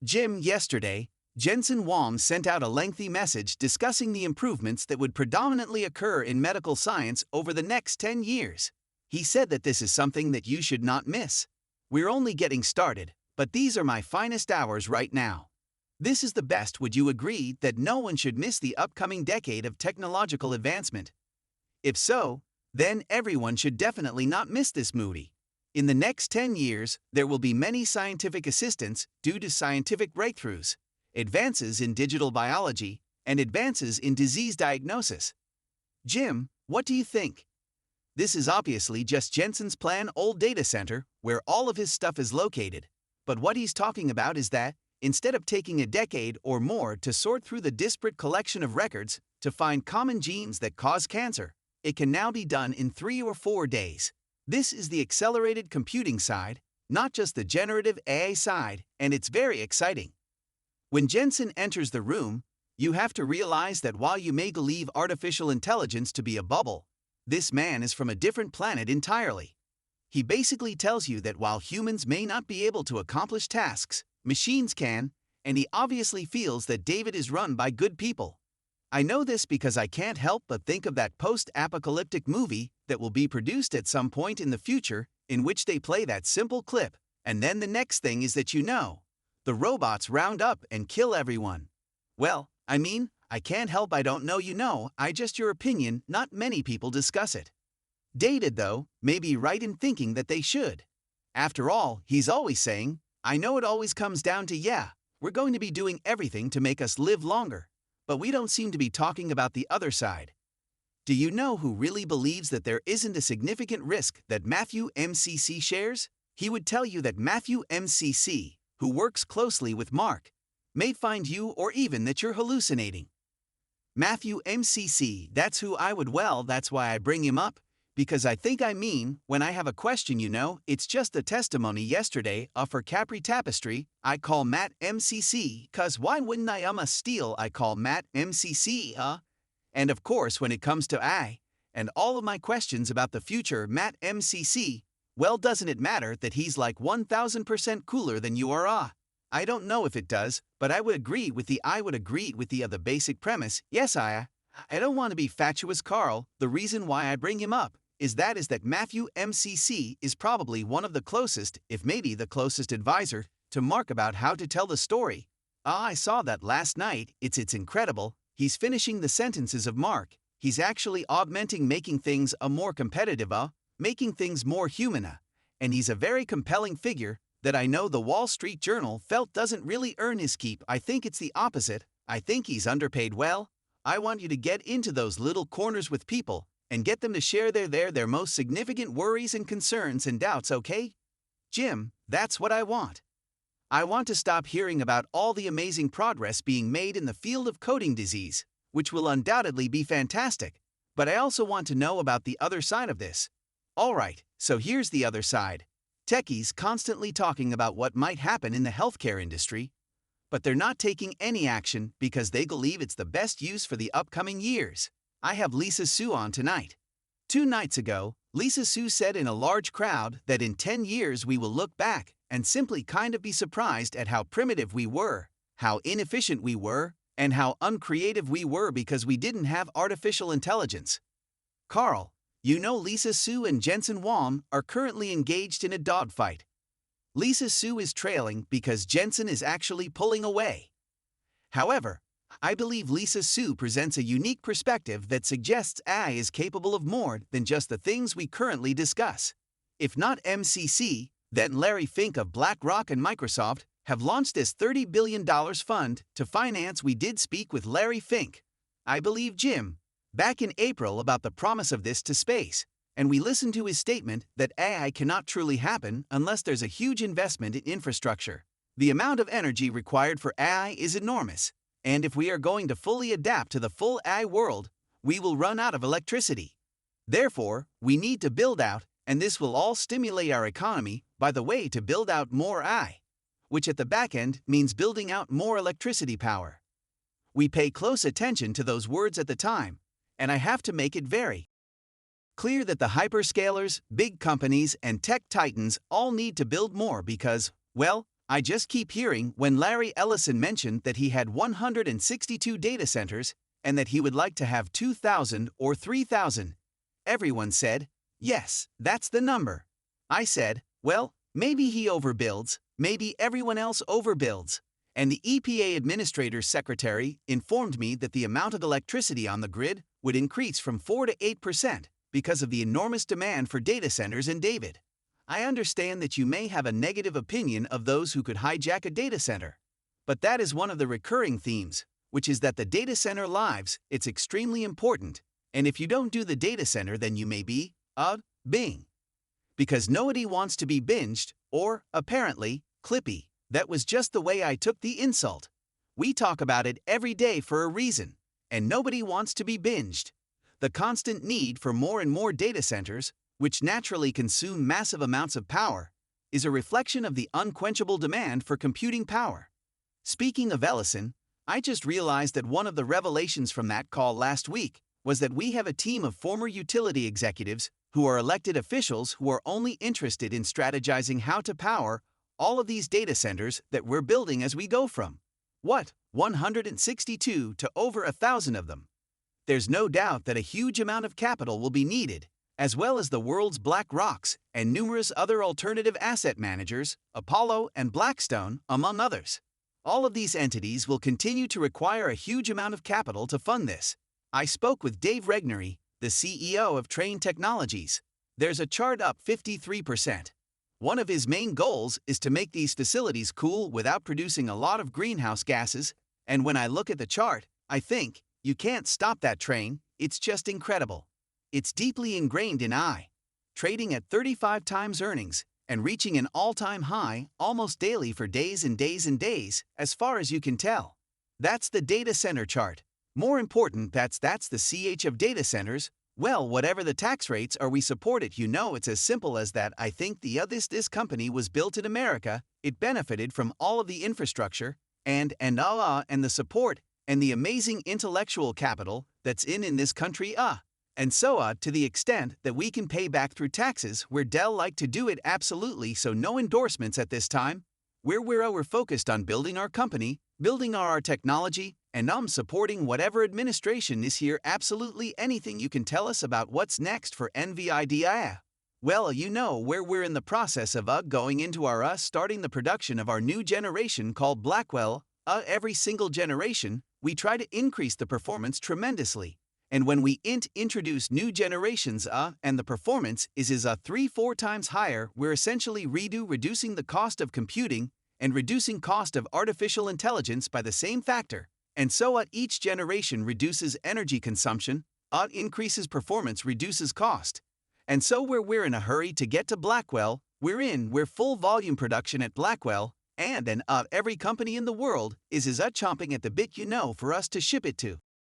Jim, yesterday, Jensen Huang sent out a lengthy message discussing the improvements that would predominantly occur in medical science over the next 10 years. He said that this is something that you should not miss. We're only getting started, but these are my finest hours right now. This is the best. Would you agree that no one should miss the upcoming decade of technological advancement? If so, then everyone should definitely not miss this movie. In the next 10 years, there will be many scientific assistants due to scientific breakthroughs, advances in digital biology, and advances in disease diagnosis. Jim, what do you think? This is obviously just Jensen's plan old data center where all of his stuff is located. But what he's talking about is that, instead of taking a decade or more to sort through the disparate collection of records to find common genes that cause cancer, it can now be done in 3 or 4 days. This is the accelerated computing side, not just the generative AI side, and it's very exciting. When Jensen enters the room, you have to realize that while you may believe artificial intelligence to be a bubble, this man is from a different planet entirely. He basically tells you that while humans may not be able to accomplish tasks, machines can, and he obviously feels that David is run by good people. I know this because I can't help but think of that post-apocalyptic movie that will be produced at some point in the future in which they play that simple clip, and then the next thing is that the robots round up and kill everyone. Well, I can't help I don't know I just your opinion, not many people discuss it. David, though, may be right in thinking that they should. After all, he's always saying, I know it always comes down to we're going to be doing everything to make us live longer. But we don't seem to be talking about the other side. Do you know who really believes that there isn't a significant risk that Matthew MCC shares? He would tell you that Matthew MCC, who works closely with Mark, may find you or even that you're hallucinating. Matthew MCC, that's who that's why I bring him up, because when I have a question it's just a testimony yesterday for Capri Tapestry, I call Matt MCC, cause why wouldn't I steal I call Matt MCC, And of course when it comes to and all of my questions about the future Matt MCC, well doesn't it matter that he's like 1000% cooler than you are? I don't know if it does, but I would agree with the other basic premise. Yes, I don't want to be fatuous, Carl. The reason why I bring him up is that Matthew MCC is probably one of the closest, if maybe the closest advisor, to Mark about how to tell the story. I saw that last night, it's incredible. He's finishing the sentences of Mark. He's actually augmenting, making things more competitive, making things more human, and he's a very compelling figure that I know the Wall Street Journal felt doesn't really earn his keep. I think it's the opposite. I think he's underpaid. Well, I want you to get into those little corners with people and get them to share their most significant worries and concerns and doubts, okay? Jim, that's what I want. I want to stop hearing about all the amazing progress being made in the field of coding disease, which will undoubtedly be fantastic, but I also want to know about the other side of this. Alright, so here's the other side. Techies constantly talking about what might happen in the healthcare industry, but they're not taking any action because they believe it's the best use for the upcoming years. I have Lisa Su on tonight. 2 nights ago, Lisa Su said in a large crowd that in 10 years we will look back and simply kind of be surprised at how primitive we were, how inefficient we were, and how uncreative we were because we didn't have artificial intelligence. Carl, you know Lisa Su and Jensen Huang are currently engaged in a dogfight. Lisa Su is trailing because Jensen is actually pulling away. However, I believe Lisa Su presents a unique perspective that suggests AI is capable of more than just the things we currently discuss. If not MCC, then Larry Fink of BlackRock and Microsoft have launched this $30 billion fund to finance. We did speak with Larry Fink, I believe Jim, back in April about the promise of this to space, and we listened to his statement that AI cannot truly happen unless there's a huge investment in infrastructure. The amount of energy required for AI is enormous, and if we are going to fully adapt to the full AI world, we will run out of electricity. Therefore, we need to build out, and this will all stimulate our economy, by the way, to build out more AI, which at the back end means building out more electricity power. We pay close attention to those words at the time, and I have to make it very clear that the hyperscalers, big companies, and tech titans all need to build more because, well, I just keep hearing when Larry Ellison mentioned that he had 162 data centers and that he would like to have 2,000 or 3,000. Everyone said, yes, that's the number. I said, well, maybe he overbuilds, maybe everyone else overbuilds. And the EPA Administrator's Secretary informed me that the amount of electricity on the grid would increase from 4 to 8% because of the enormous demand for data centers in David. I understand that you may have a negative opinion of those who could hijack a data center. But that is one of the recurring themes, which is that the data center lives, it's extremely important, and if you don't do the data center then you may be, bing. Because nobody wants to be binged, or, apparently, clippy. That was just the way I took the insult. We talk about it every day for a reason, and nobody wants to be binged. The constant need for more and more data centers, which naturally consume massive amounts of power, is a reflection of the unquenchable demand for computing power. Speaking of Ellison, I just realized that one of the revelations from that call last week was that we have a team of former utility executives who are elected officials who are only interested in strategizing how to power all of these data centers that we're building as we go from, 162 to over 1,000 of them. There's no doubt that a huge amount of capital will be needed, as well as the world's Black Rocks and numerous other alternative asset managers, Apollo and Blackstone, among others. All of these entities will continue to require a huge amount of capital to fund this. I spoke with Dave Regnery, the CEO of Trane Technologies. There's a chart up 53%. One of his main goals is to make these facilities cool without producing a lot of greenhouse gases, and when I look at the chart, I think, you can't stop that train, it's just incredible. It's deeply ingrained in AI, trading at 35 times earnings and reaching an all-time high almost daily for days and days and days, as far as you can tell. That's the data center chart. More important, that's the CH of data centers. Well, whatever the tax rates are, we support it. It's as simple as that. I think this company was built in America. It benefited from all of the infrastructure and the support and the amazing intellectual capital that's in this country. And so to the extent that we can pay back through taxes, where Dell like to do it, absolutely. So no endorsements at this time. We're focused on building our company, building our technology, and supporting whatever administration is here. Absolutely anything you can tell us about what's next for Nvidia. Well, where we're in the process of going into our starting the production of our new generation called Blackwell. Every single generation, we try to increase the performance tremendously. And when we introduce new generations and the performance is 3-4 times higher, we're essentially reducing the cost of computing and reducing cost of artificial intelligence by the same factor. And so each generation reduces energy consumption, increases performance, reduces cost. And so we're in a hurry to get to Blackwell. We're full volume production at Blackwell, and every company in the world is chomping at the bit for us to ship it to.